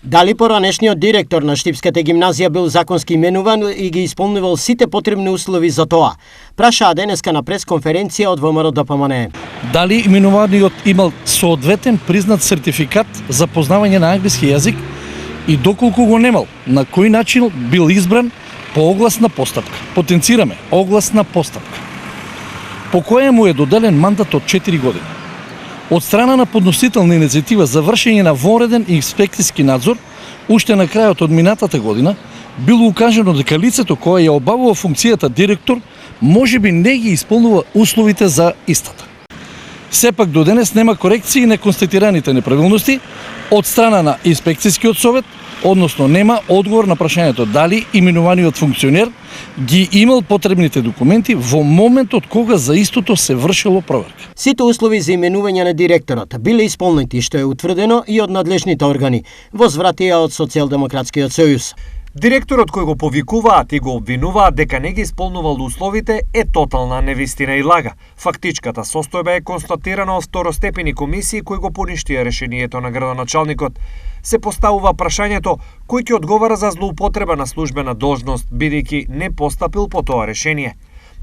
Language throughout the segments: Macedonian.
Дали поранешниот директор на Штипската гимназија бил законски именуван и ги исполнувал сите потребни услови за тоа? Прашаа денеска на пресконференција од ВМРО ДПМНЕ. Дали именуваниот имал соодветен признат сертификат за познавање на англиски јазик и доколку го немал, на кој начин бил избран по огласна постапка. Потенцираме огласна постапка, по која му е доделен мандат од 4 години. Од страна на подносител на иницијатива за вршење на вонреден инспекцијски надзор, уште на крајот од минатата година, било укажено дека лицето кое ја обавува функцијата директор можеби не ги исполнува условите за истата. Сепак до денес нема корекции на констатираните неправилности од страна на инспекцијскиот совет, односно нема одговор на прашањето дали именуваниот функционер ги имал потребните документи во моментот кога за истото се вршело проверка. Сите услови за именување на директорот биле исполнети, што е утврдено и од надлежните органи, возвратија од Социјалдемократскиот сојуз. Директорот кој го повикуваат и го обвинуваат дека не ги исполнувал условите е тотална невистина и лага. Фактичката состојба е констатирана од второстепени комисии кои го поништија решението на градоначалникот. Се поставува прашањето кој ќе одговара за злоупотреба на службена должност, бидејќи не постапил по тоа решение.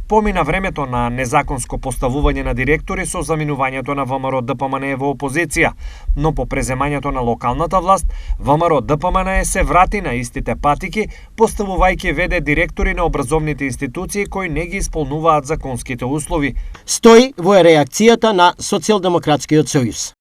Помина времето на незаконско поставување на директори со заминувањето на ВМРО ДПМНЕ во опозиција, но по преземањето на локалната власт, ВМРО ДПМНЕ се врати на истите патики, поставувајќи ВД директори на образовните институции кои не ги исполнуваат законските услови. Стои во реакцијата на Социјалдемократскиот сојуз.